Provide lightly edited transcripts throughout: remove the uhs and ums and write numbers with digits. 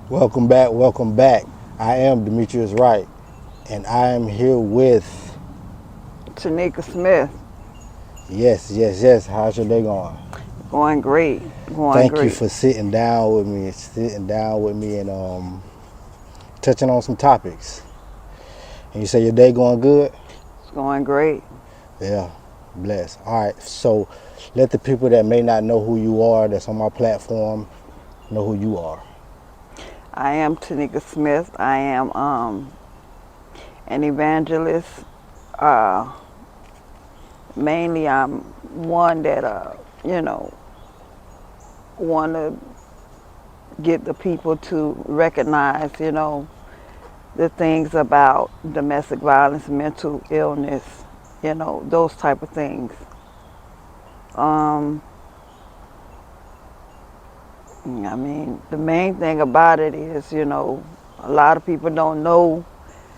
Welcome back, welcome back. I am Demetrius Wright, and I am here with, Tanyka Smith. yes. How's your day going? Going great. Going Thank you great. for sitting down with me and touching on some topics. And you say your day going good? It's going great. Yeah, bless. All right, so let the people that may not know who you are that's on my platform know who you are. I am Tanyka Smith. I am an evangelist. Uh, Mainly, I'm one that want to get the people to recognize the things about domestic violence, mental illness, those type of things. Um, I mean, the main thing about it is, a lot of people don't know,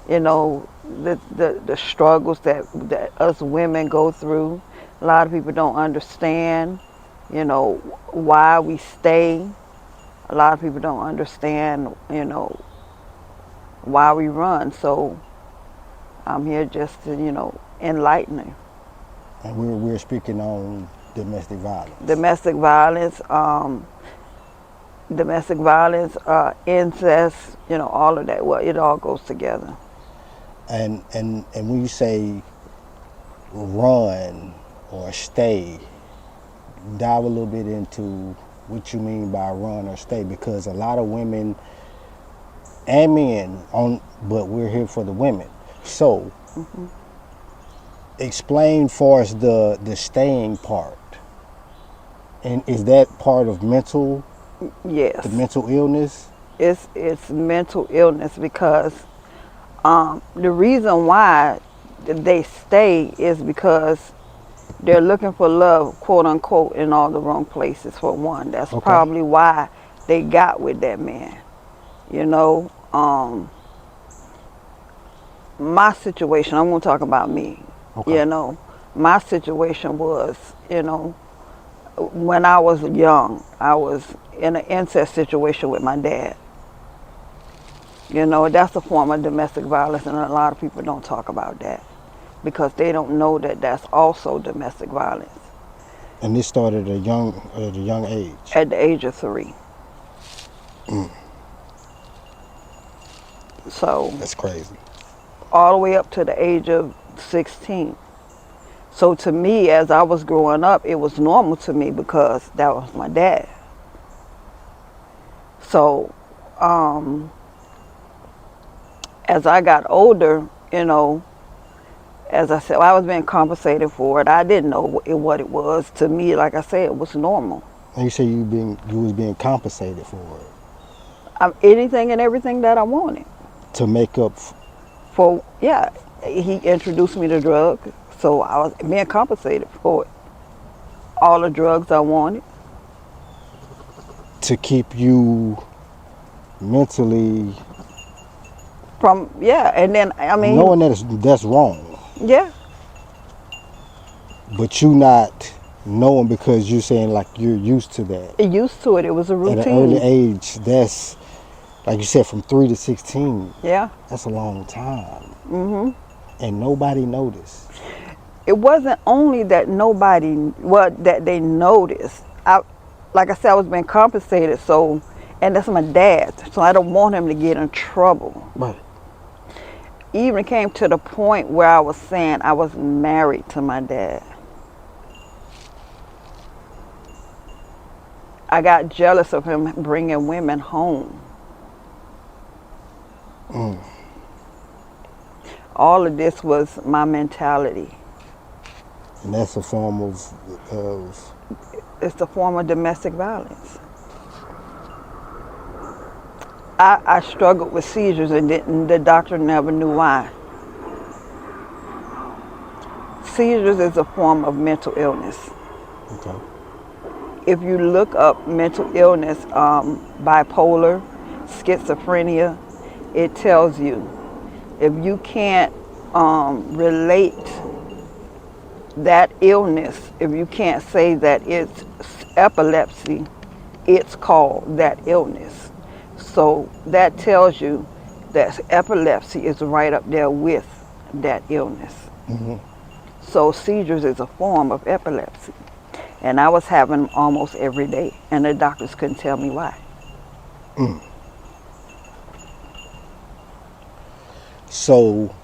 the struggles that us women go through. A lot of people don't understand, why we stay. A lot of people don't understand, why we run. So I'm here just to, enlighten them. And we're speaking on domestic violence. Domestic violence, incest, all of that. Well, it all goes together. And when you say run or stay, dive a little bit into what you mean by run or stay, because a lot of women and men but we're here for the women. So explain for us the staying part. And is that part of the Yes, mental illness? it's mental illness because the reason why they stay is because they're looking for love, quote unquote, in all the wrong places. For one, that's Okay. probably why they got with that man. You know, my situation. I'm gonna talk about me. Okay. You know, my situation was, when I was young, I was in an incest situation with my dad. That's a form of domestic violence, and a lot of people don't talk about that because they don't know that that's also domestic violence And this started at a young age. at the age of 3. So That's crazy. all the way up to the age of 16. So to me, as I was growing up, it was normal to me because that was my dad. So as I got older, as I said, I was being compensated for it. I didn't know what it was. To me, like I said, it was normal. And you say you was being compensated for it Anything and everything that I wanted. to make up For yeah, he introduced me to drugs, so I was being compensated for it. All the drugs I wanted. to keep you mentally And then I mean, knowing that's wrong, yeah, but you not knowing because you're saying like you're used to that used to it. It was a at an early routine. age. That's like you said, from 3 to 16. Yeah. That's a long time. And nobody noticed. It wasn't only that that they noticed. Like I said, I was being compensated, so, and that's my dad, so I don't want him to get in trouble. Right. Even came to the point where I was saying I was married to my dad. I got jealous of him bringing women home. All of this was my mentality. And that's a form of It's a form of domestic violence. I struggled with seizures and the doctor never knew why. Seizures is a form of mental illness. okay. If you look up mental illness, bipolar, schizophrenia, it tells you if you can't relate that illness, if you can't say that it's epilepsy, it's called that illness. So that tells you that epilepsy is right up there with that illness. Hmm. So seizures is a form of epilepsy. And I was having them almost every day, and the doctors couldn't tell me why. So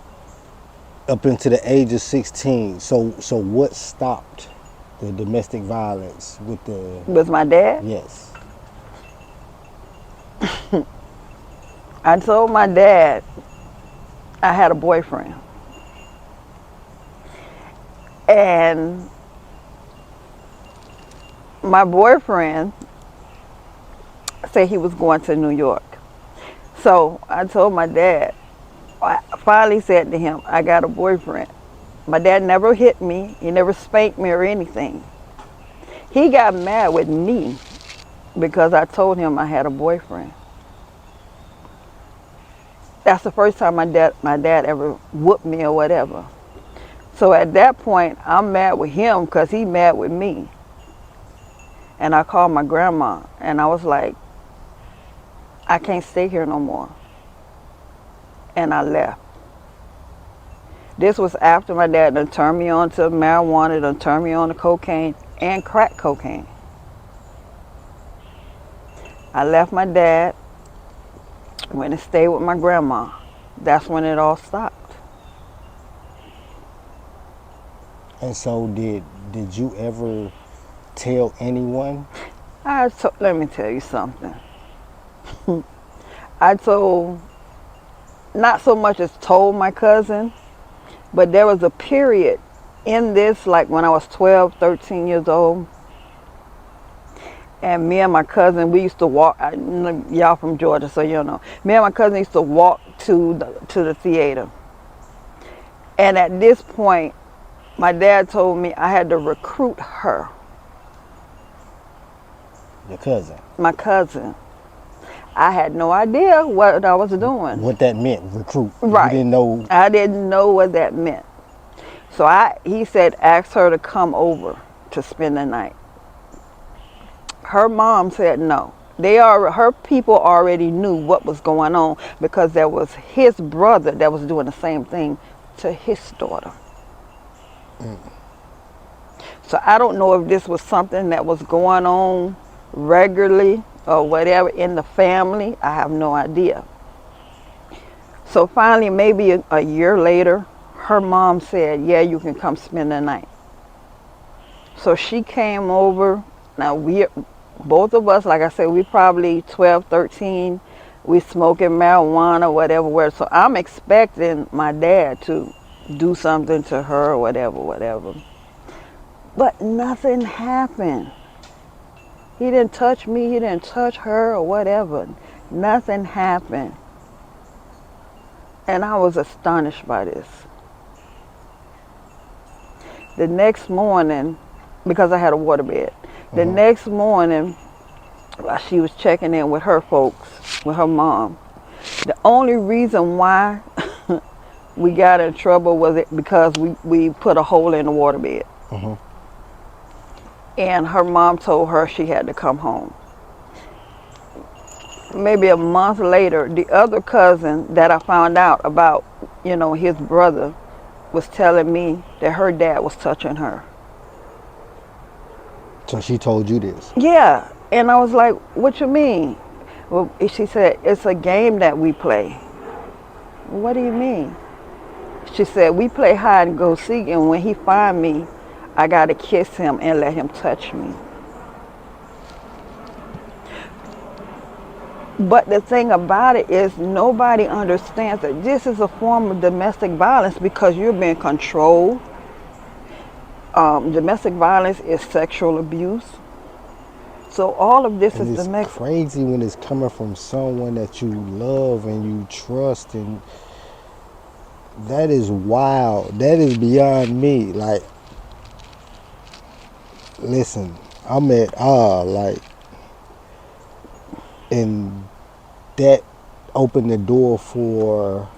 up into the age of 16. So what stopped the domestic violence with the? With my dad, Yes. I told my dad I had a boyfriend. And my boyfriend said he was going to New York. So I told my dad, I finally said to him, I got a boyfriend. My dad never hit me, he never spanked me or anything. He got mad with me because I told him I had a boyfriend. That's the first time my dad ever whooped me or whatever. So at that point, I'm mad with him because he mad with me. And I called my grandma and I was like, I can't stay here no more. And I left. This was after my dad done turned me on to marijuana, done turned me on to cocaine and crack cocaine. I left my dad, went and stayed with my grandma. That's when it all stopped. And so did you ever tell anyone? Let me tell you something. I told, not so much as told my cousin, but there was a period in this, like when I was 12, 13 years old, and me and my cousin, we used to walk, y'all from Georgia, so you know, me and my cousin used to walk to the theater. And at this point, my dad told me I had to recruit her, Your cousin. my cousin. I had no idea what I was doing. What that meant, recruit. Right. You didn't know. I didn't know what that meant. So he said, ask her to come over to spend the night. Her mom said no. Her people already knew what was going on because there was his brother that was doing the same thing to his daughter. So I don't know if this was something that was going on regularly or whatever in the family. I have no idea. So finally, maybe a year later, her mom said, yeah, you can come spend the night. So she came over. Now both of us, like I said, we probably 12, 13. We smoking marijuana, whatever. So I'm expecting my dad to do something to her or whatever. But nothing happened. He didn't touch me, he didn't touch her or whatever. Nothing happened. And I was astonished by this. The next morning, because I had a waterbed, the next morning, while she was checking in with her folks, with her mom, the only reason why we got in trouble was it because we put a hole in the waterbed. And her mom told her she had to come home. Maybe a month later, the other cousin that I found out about, his brother, was telling me that her dad was touching her. So she told you this? Yeah. And I was like, what you mean? Well, she said, it's a game that we play. What do you mean? She said, we play hide and go seek, and when he find me, I got to kiss him and let him touch me. But the thing about it is nobody understands that this is a form of domestic violence because you're being controlled. Domestic violence is sexual abuse. So all of this is domestic. It's crazy when it's coming from someone that you love and you trust, and that is wild. That is beyond me. Like, listen, I'm at and that opened the door for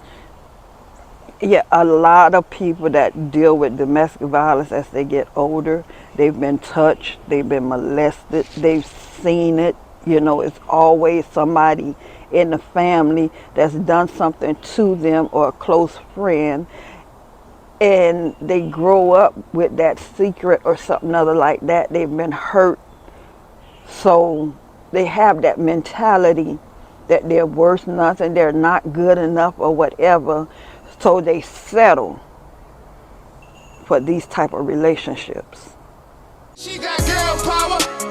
a lot of people that deal with domestic violence as they get older. They've been touched, they've been molested, they've seen it. It's always somebody in the family that's done something to them, or a close friend, and they grow up with that secret or something other like that. They've been hurt, so they have that mentality that they're worth nothing, they're not good enough or whatever, so they settle for these type of relationships. She got girl power.